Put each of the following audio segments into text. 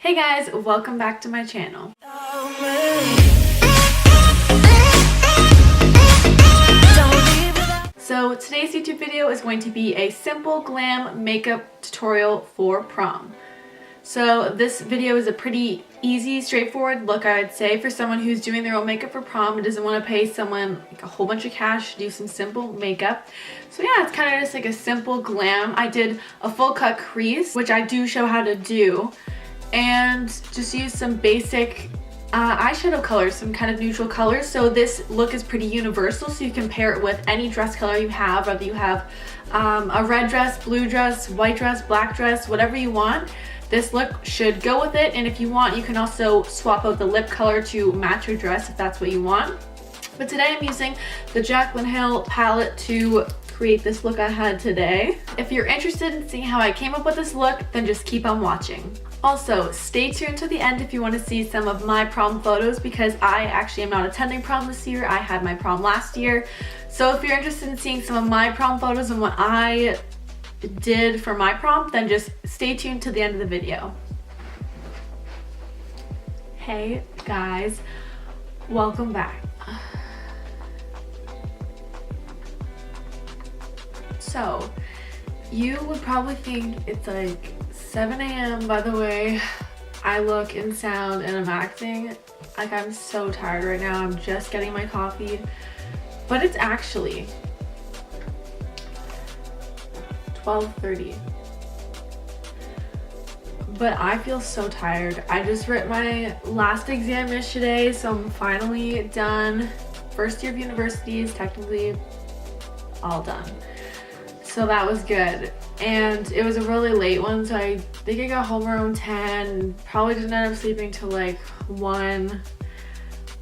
Hey guys, welcome back to my channel. So today's YouTube video is going to be a simple glam makeup tutorial for prom. So this video is a pretty easy, straightforward look, I would say, for someone who's doing their own makeup for prom and doesn't want to pay someone like a whole bunch of cash to do some simple makeup. So yeah, it's kind of just like a simple glam. I did a full cut crease, which I do show how to do, and just use some basic eyeshadow colors, some kind of neutral colors. So this look is pretty universal, so you can pair it with any dress color you have, whether you have a red dress, blue dress, white dress, black dress, whatever you want. This look should go with it, and if you want, you can also swap out the lip color to match your dress if that's what you want. But today I'm using the Jaclyn Hill palette to create this look I had today. If you're interested in seeing how I came up with this look, then just keep on watching. Also, stay tuned to the end if you want to see some of my prom photos, because I actually am not attending prom this year. I had my prom last year. So if you're interested in seeing some of my prom photos and what I did for my prom, then just stay tuned to the end of the video. Hey guys, welcome back. So you would probably think it's like 7 a.m. by the way I look and sound and I'm acting. Like, I'm so tired right now. I'm just getting my coffee, but it's actually 12:30. But I feel so tired. I just wrote my last exam yesterday, so I'm finally done. First year of university is technically all done. So that was good. And it was a really late one, so I think I got home around 10. Probably didn't end up sleeping till like 1.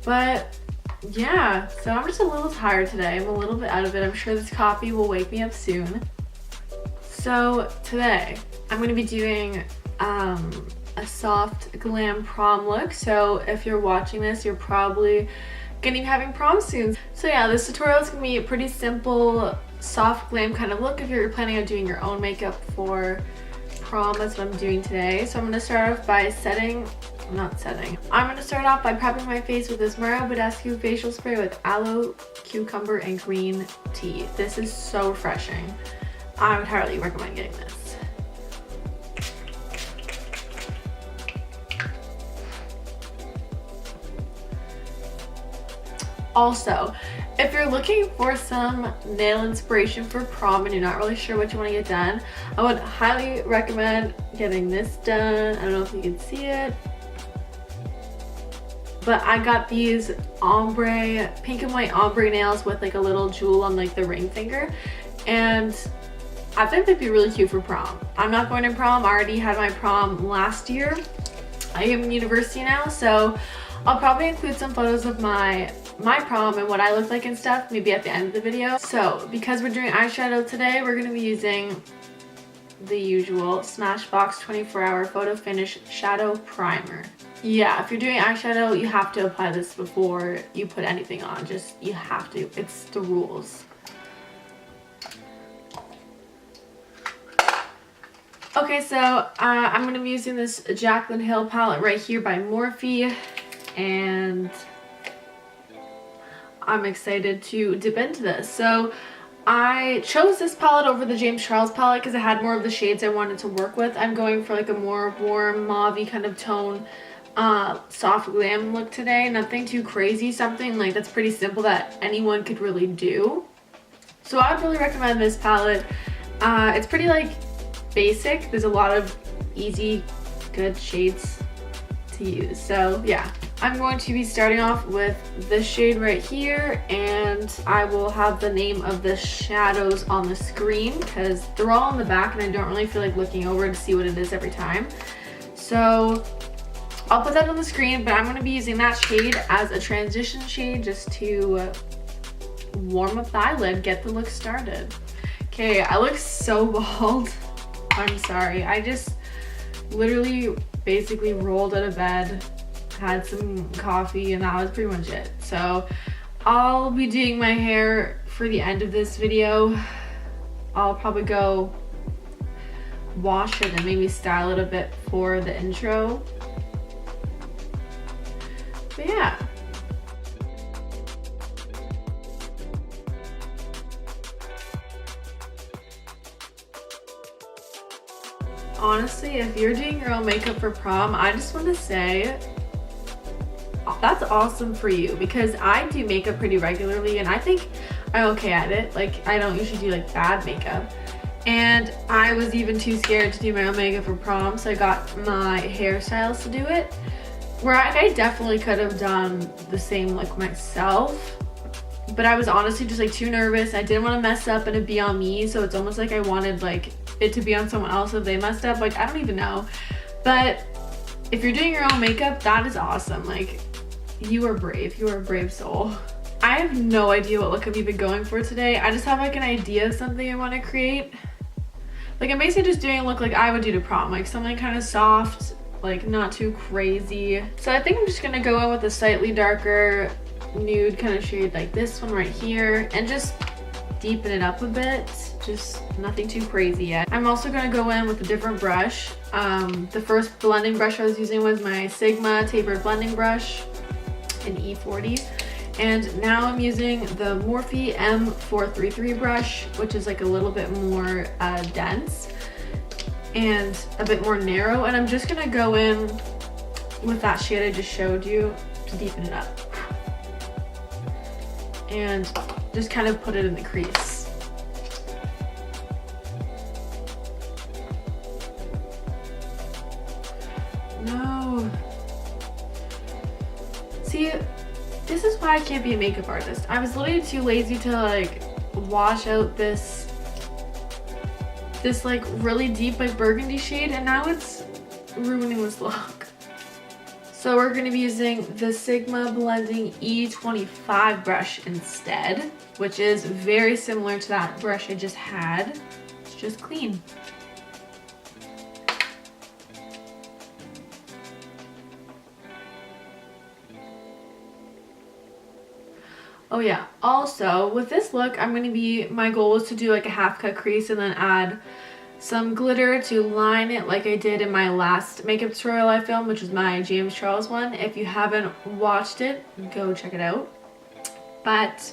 But yeah, so I'm just a little tired today. I'm a little bit out of it. I'm sure this coffee will wake me up soon. So today I'm going to be doing a soft glam prom look. So if you're watching this, you're probably going to be having prom soon. So yeah, this tutorial is going to be a pretty simple, soft glam kind of look if you're planning on doing your own makeup for prom. That's what I'm doing today. So I'm going to start off by I'm going to start off by prepping my face with this Mario Badescu facial spray with aloe, cucumber, and green tea. This is so refreshing. I would highly recommend getting this. Also, if you're looking for some nail inspiration for prom and you're not really sure what you want to get done, I would highly recommend getting this done. I don't know if you can see it, but I got these ombre, pink and white ombre nails with like a little jewel on like the ring finger, and I think they'd be really cute for prom. I'm not going to prom. I already had my prom last year. I am in university now, so I'll probably include some photos of my prom and what I look like and stuff maybe at the end of the video. So because we're doing eyeshadow today, we're going to be using the usual Smashbox 24-hour photo finish shadow primer. Yeah, if you're doing eyeshadow, you have to apply this before you put anything on. Just, you have to. It's the rules. Okay, so I'm going to be using this Jaclyn Hill palette right here by Morphe, and I'm excited to dip into this. So I chose this palette over the James Charles palette because it had more of the shades I wanted to work with. I'm going for like a more warm mauve-y kind of tone, soft glam look today. Nothing too crazy, something like that's pretty simple that anyone could really do. So I would really recommend this palette. It's pretty like basic. There's a lot of easy, good shades to use. So yeah, I'm going to be starting off with this shade right here, and I will have the name of the shadows on the screen because they're all on the back and I don't really feel like looking over to see what it is every time. So I'll put that on the screen, but I'm going to be using that shade as a transition shade just to warm up the eyelid, get the look started. Okay, I look so bald. I'm sorry. I just literally basically rolled out of bed, had some coffee, and that was pretty much it. So I'll be doing my hair for the end of this video. I'll probably go wash it and maybe style it a bit for the intro. But yeah. Honestly, if you're doing your own makeup for prom, I just want to say that's awesome for you, because I do makeup pretty regularly and I think I'm okay at it. Like, I don't usually do like bad makeup, and I was even too scared to do my own makeup for prom, so I got my hairstylist to do it, where I definitely could have done the same like myself, but I was honestly just like too nervous. I didn't want to mess up and it be on me, so it's almost like I wanted like it to be on someone else if they messed up. Like, I don't even know. But if you're doing your own makeup, that is awesome. Like, you are brave. You are a brave soul. I have no idea what look I'm even going for today. I just have like an idea of something I want to create. Like, I'm basically just doing a look like I would do to prom, like something kind of soft, like not too crazy. So I think I'm just gonna go in with a slightly darker nude kind of shade like this one right here and just deepen it up a bit. Just nothing too crazy yet. I'm also going to go in with a different brush. The first blending brush I was using was my Sigma tapered blending brush in E40, and now I'm using the Morphe M433 brush, which is like a little bit more dense and a bit more narrow, and I'm just going to go in with that shade I just showed you to deepen it up and just kind of put it in the crease. No. See, this is why I can't be a makeup artist. I was literally too lazy to like wash out this like really deep like burgundy shade, and now it's ruining this look. So we're going to be using the Sigma Blending E25 brush instead, which is very similar to that brush I just had. It's just clean. Oh yeah, also with this look, my goal is to do like a half cut crease and then add some glitter to line it like I did in my last makeup tutorial I filmed, which was my James Charles one. If you haven't watched it, go check it out. But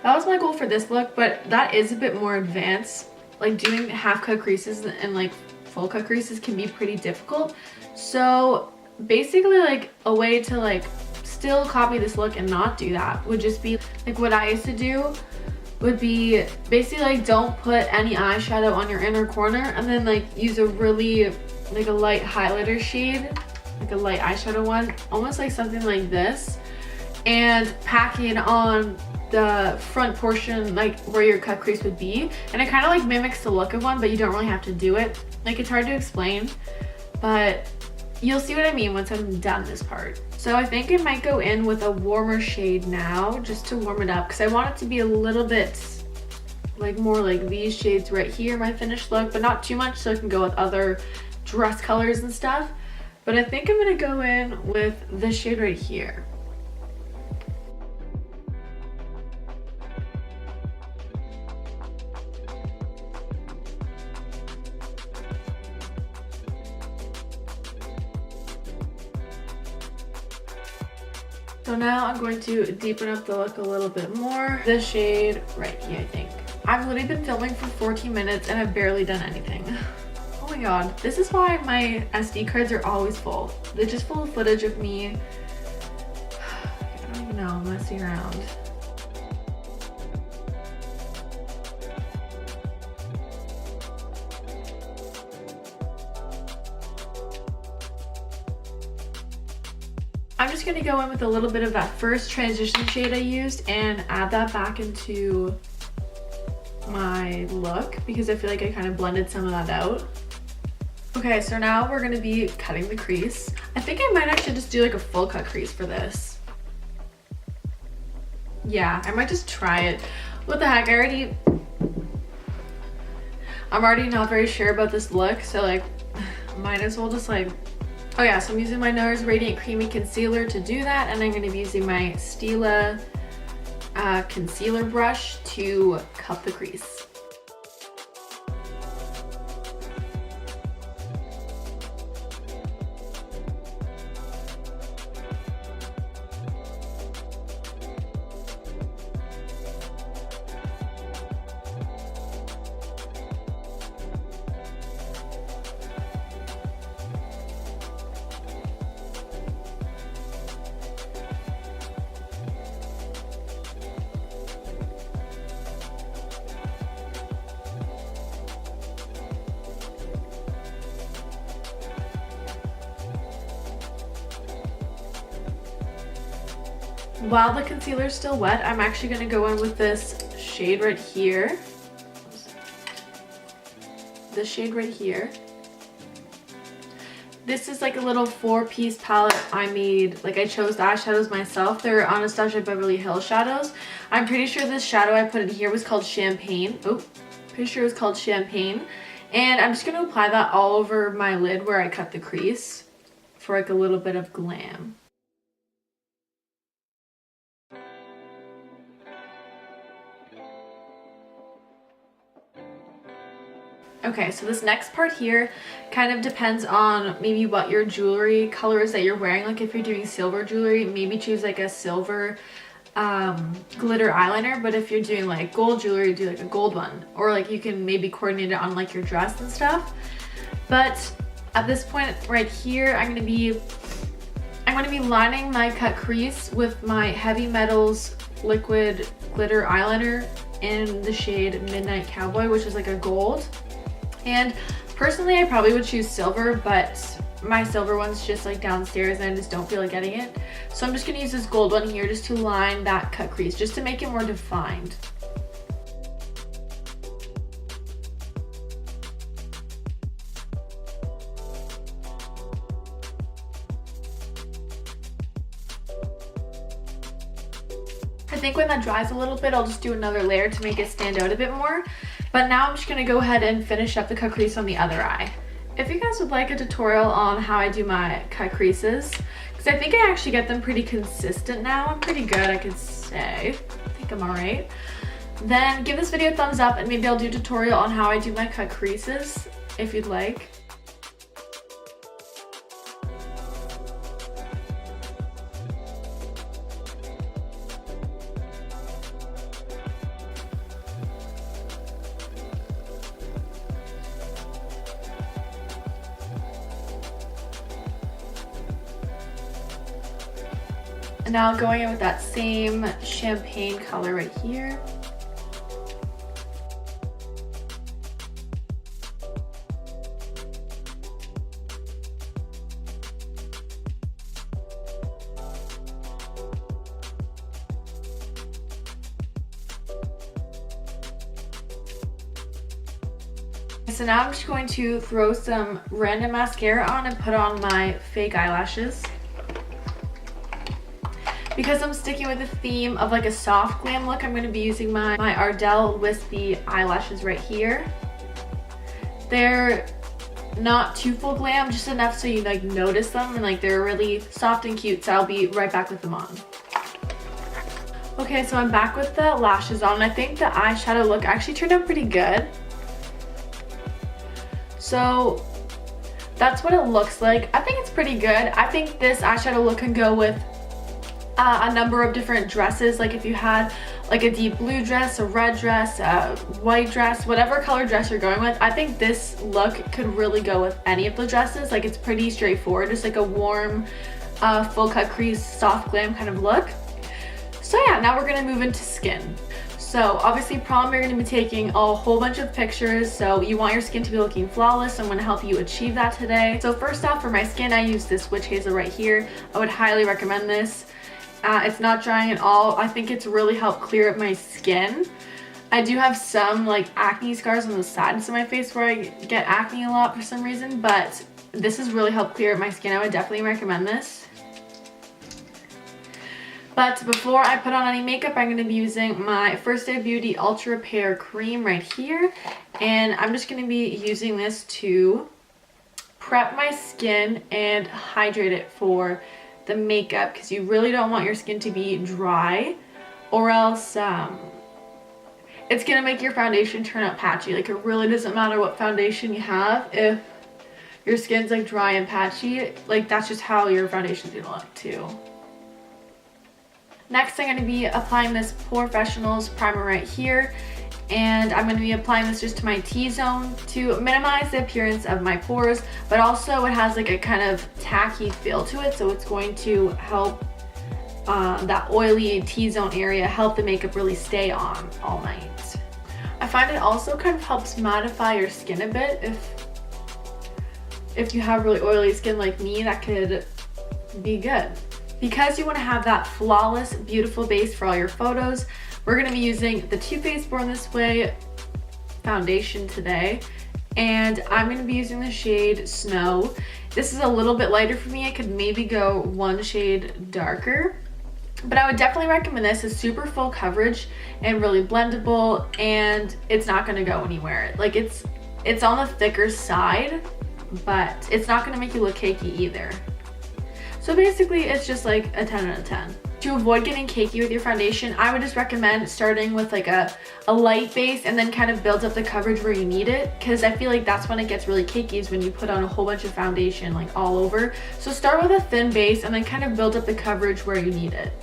that was my goal for this look, but that is a bit more advanced. Like, doing half cut creases and like full cut creases can be pretty difficult. So basically, like, a way to like still copy this look and not do that would just be like what I used to do would be basically like don't put any eyeshadow on your inner corner and then like use a really like a light highlighter shade, like a light eyeshadow one, almost like something like this, and pack it on the front portion like where your cut crease would be, and it kind of like mimics the look of one, but you don't really have to do it. Like, it's hard to explain, but you'll see what I mean once I'm done this part. So I think I might go in with a warmer shade now just to warm it up, because I want it to be a little bit like more like these shades right here, my finished look, but not too much so it can go with other dress colors and stuff. But I think I'm gonna go in with this shade right here. So now I'm going to deepen up the look a little bit more. This shade right here, I think. I've literally been filming for 14 minutes and I've barely done anything. Oh my god, this is why my SD cards are always full. They're just full of footage of me, I don't even know, messing around. I'm just going to go in with a little bit of that first transition shade I used and add that back into my look because I feel like I kind of blended some of that out. Okay, so now we're going to be cutting the crease. I think I might actually just do like a full cut crease for this. Yeah, I might just try it. What the heck, I'm already not very sure about this look, so like might as well just like. Oh yeah, so I'm using my NARS Radiant Creamy Concealer to do that, and I'm going to be using my Stila concealer brush to cut the crease. While the concealer is still wet, I'm actually going to go in with this shade right here. This shade right here. This is like a little 4-piece palette I made. Like, I chose the eyeshadows myself. They're Anastasia Beverly Hills shadows. I'm pretty sure this shadow I put in here was called Champagne. Oh, pretty sure it was called Champagne. And I'm just going to apply that all over my lid where I cut the crease for like a little bit of glam. Okay, so this next part here kind of depends on maybe what your jewelry color is that you're wearing. Like if you're doing silver jewelry, maybe choose like a silver glitter eyeliner. But if you're doing like gold jewelry, do like a gold one. Or like you can maybe coordinate it on like your dress and stuff. But at this point right here, I'm gonna be lining my cut crease with my Heavy Metals liquid glitter eyeliner in the shade Midnight Cowboy, which is like a gold. And personally, I probably would choose silver, but my silver one's just like downstairs and I just don't feel like getting it. So I'm just gonna use this gold one here just to line that cut crease, just to make it more defined. I think when that dries a little bit, I'll just do another layer to make it stand out a bit more. But now I'm just going to go ahead and finish up the cut crease on the other eye. If you guys would like a tutorial on how I do my cut creases, because I think I actually get them pretty consistent now. I'm pretty good, I could say. I think I'm alright. Then give this video a thumbs up and maybe I'll do a tutorial on how I do my cut creases if you'd like. And now going in with that same champagne color right here. So now I'm just going to throw some random mascara on and put on my fake eyelashes. Because I'm sticking with the theme of like a soft glam look, I'm going to be using my Ardell Wispy eyelashes right here. They're not too full glam, just enough so you like notice them, and like they're really soft and cute, so I'll be right back with them on. Okay, so I'm back with the lashes on. I think the eyeshadow look actually turned out pretty good. So that's what it looks like. I think it's pretty good. I think this eyeshadow look can go with a number of different dresses. Like if you had like a deep blue dress, a red dress, a white dress, whatever color dress you're going with, I think this look could really go with any of the dresses. Like it's pretty straightforward, just like a warm full cut crease, soft glam kind of look. So yeah, now we're gonna move into skin. So obviously prom, you're going to be taking a whole bunch of pictures, so you want your skin to be looking flawless. So I'm going to help you achieve that today. So first off, for my skin, I use this witch hazel right here. I would highly recommend this. It's not drying at all. I think it's really helped clear up my skin. I do have some like acne scars on the sides of my face where I get acne a lot for some reason, but this has really helped clear up my skin. I would definitely recommend this. But before I put on any makeup, I'm going to be using my First Aid Beauty Ultra Repair Cream right here. And I'm just going to be using this to prep my skin and hydrate it for the makeup, because you really don't want your skin to be dry, or else it's going to make your foundation turn out patchy. Like, it really doesn't matter what foundation you have. If your skin's like dry and patchy, like that's just how your foundation's going to look too. Next, I'm going to be applying this Porefessionals primer right here, and I'm going to be applying this just to my T-zone to minimize the appearance of my pores, but also it has like a kind of tacky feel to it, so it's going to help that oily T-zone area, help the makeup really stay on all night. I find it also kind of helps mattify your skin a bit. If you have really oily skin like me, that could be good. Because you want to have that flawless, beautiful base for all your photos, we're going to be using the Too Faced Born This Way foundation today. And I'm going to be using the shade Snow. This is a little bit lighter for me. I could maybe go one shade darker. But I would definitely recommend this. It's super full coverage and really blendable, and it's not going to go anywhere. Like it's on the thicker side, but it's not going to make you look cakey either. So basically it's just like a 10 out of 10. To avoid getting cakey with your foundation, I would just recommend starting with like a light base and then kind of build up the coverage where you need it, because I feel like that's when it gets really cakey, is when you put on a whole bunch of foundation like all over. So start with a thin base and then kind of build up the coverage where you need it.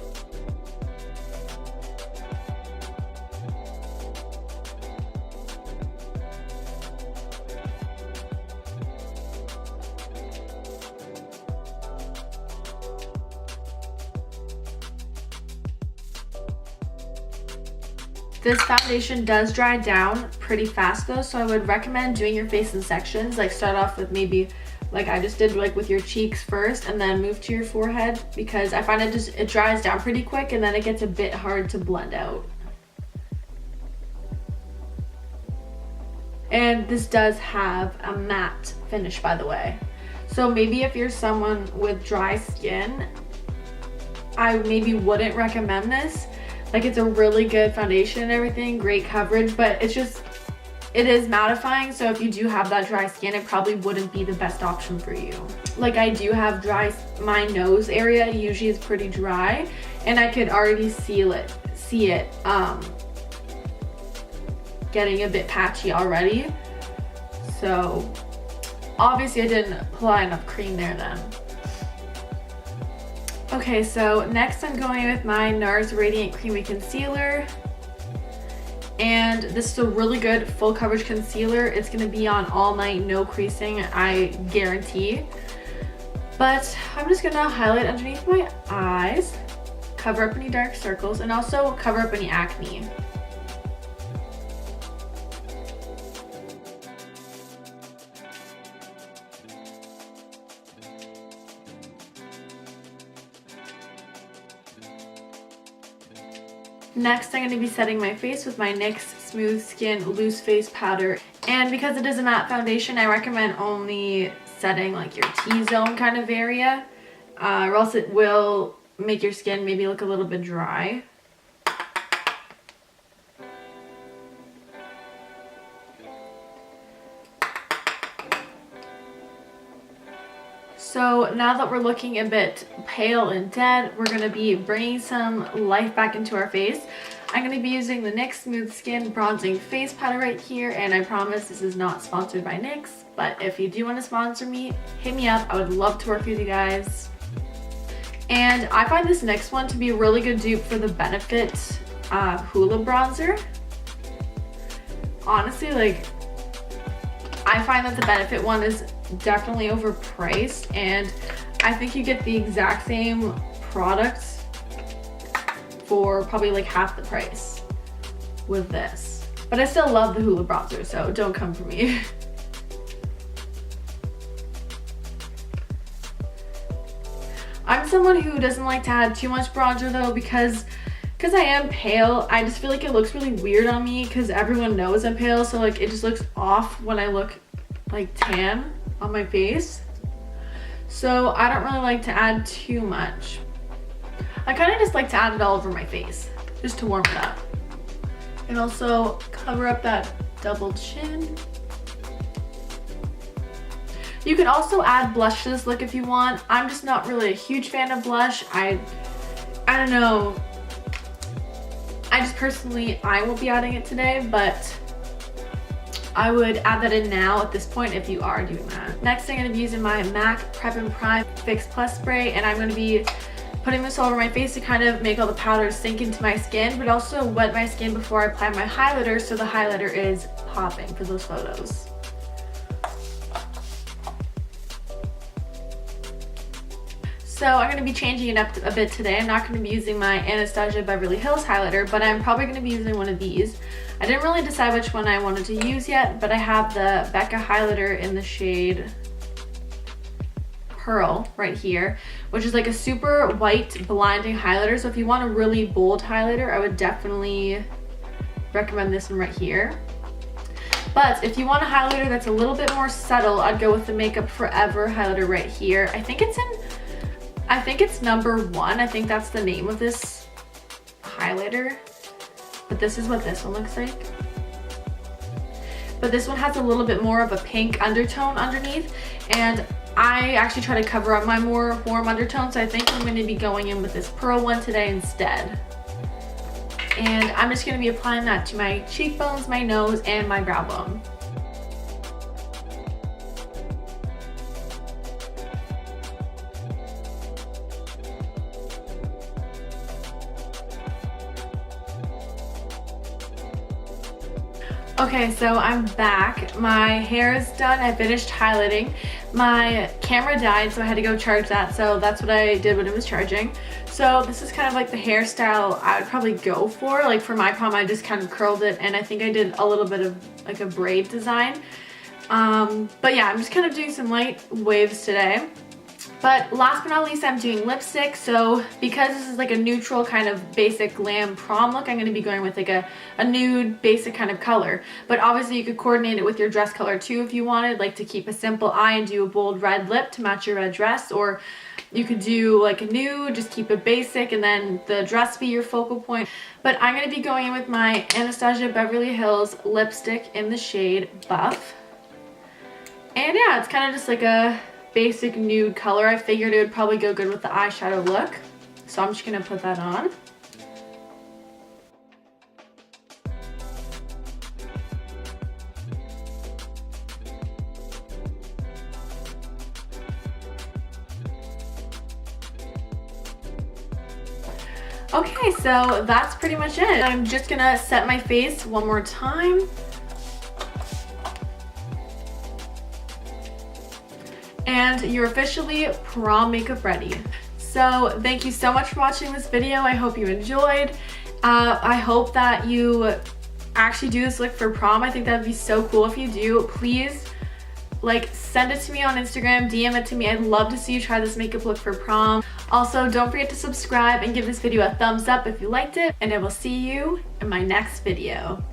This foundation does dry down pretty fast though, so I would recommend doing your face in sections. Like start off with maybe, like I just did, like with your cheeks first, and then move to your forehead, because I find it dries down pretty quick and then it gets a bit hard to blend out. And this does have a matte finish, by the way. So maybe if you're someone with dry skin, I maybe wouldn't recommend this. Like it's a really good foundation and everything, great coverage, but it is mattifying. So if you do have that dry skin, it probably wouldn't be the best option for you. Like I do have my nose area usually is pretty dry, and I could already see it getting a bit patchy already. So obviously I didn't apply enough cream there then. Okay, so next I'm going with my NARS Radiant Creamy Concealer. And this is a really good full coverage concealer. It's going to be on all night, no creasing, I guarantee. But I'm just going to highlight underneath my eyes, cover up any dark circles, and also cover up any acne. Next, I'm going to be setting my face with my NYX Smooth Skin Loose Face Powder. And because it is a matte foundation, I recommend only setting like your T-zone kind of area, or else it will make your skin maybe look a little bit dry. So now that we're looking a bit pale and dead, we're going to be bringing some life back into our face. I'm going to be using the NYX Smooth Skin Bronzing Face Powder right here, and I promise this is not sponsored by NYX, but if you do want to sponsor me, hit me up. I would love to work with you guys. And I find this NYX one to be a really good dupe for the Benefit Hoola Bronzer. Honestly, like, I find that the Benefit one is definitely overpriced, and I think you get the exact same product for probably like half the price with this. But I still love the Hoola bronzer, so don't come for me. I'm someone who doesn't like to add too much bronzer though, because I am pale. I just feel like it looks really weird on me because everyone knows I'm pale, so like it just looks off when I look like tan on my face. So I don't really like to add too much. I kind of just like to add it all over my face just to warm it up, and also cover up that double chin. You can also add blush to this look if you want. I'm just not really a huge fan of blush. I don't know. I just personally, I won't be adding it today, but I would add that in now at this point if you are doing that. Next, I'm going to be using my MAC Prep and Prime Fix Plus Spray, and I'm going to be putting this all over my face to kind of make all the powders sink into my skin, but also wet my skin before I apply my highlighter so the highlighter is popping for those photos. So I'm going to be changing it up a bit today. I'm not going to be using my Anastasia Beverly Hills highlighter, but I'm probably going to be using one of these. I didn't really decide which one I wanted to use yet, but I have the Becca highlighter in the shade Pearl right here, which is like a super white blinding highlighter. So if you want a really bold highlighter, I would definitely recommend this one right here. But if you want a highlighter that's a little bit more subtle, I'd go with the Makeup Forever highlighter right here. I think it's number 1. I think that's the name of this highlighter. But this is what this one looks like. But this one has a little bit more of a pink undertone underneath, and I actually try to cover up my more warm undertone, so I think I'm going to be going in with this Pearl one today instead. And I'm just going to be applying that to my cheekbones, my nose, and my brow bone. Okay, so I'm back. My hair is done. I finished highlighting. My camera died, so I had to go charge that, so that's what I did when it was charging. So this is kind of like the hairstyle I would probably go for. Like for my prom, I just kind of curled it, and I think I did a little bit of like a braid design. But yeah, I'm just kind of doing some light waves today. But last but not least, I'm doing lipstick. So because this is like a neutral kind of basic glam prom look, I'm going to be going with like a nude basic kind of color. But obviously you could coordinate it with your dress color too if you wanted, like to keep a simple eye and do a bold red lip to match your red dress. Or you could do like a nude, just keep it basic and then the dress be your focal point. But I'm going to be going in with my Anastasia Beverly Hills lipstick in the shade Buff. And yeah, it's kind of just like a basic nude color. I figured it would probably go good with the eyeshadow look, so I'm just gonna put that on. Okay, so that's pretty much it. I'm just gonna set my face one more time. And you're officially prom makeup ready. So thank you so much for watching this video. I hope you enjoyed. I hope that you actually do this look for prom. I think that would be so cool if you do. Please like send it to me on Instagram, DM it to me. I'd love to see you try this makeup look for prom. Also, don't forget to subscribe and give this video a thumbs up if you liked it, and I will see you in my next video.